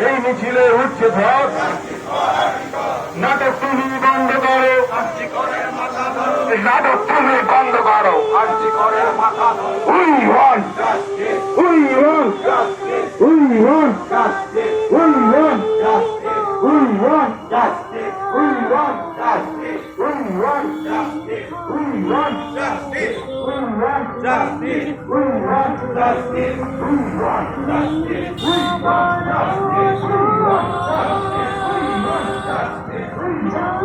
এই মিছিলে উঠছে ধর, নাটক তুমি বন্ধ করো, নাটক তুমি বন্ধ করো। We want justice. We want justice. We want justice. We want justice. We want justice. We want justice. We want justice. We want justice. We want justice. We want justice. We want justice. We want justice. We want justice. We want justice. We want justice.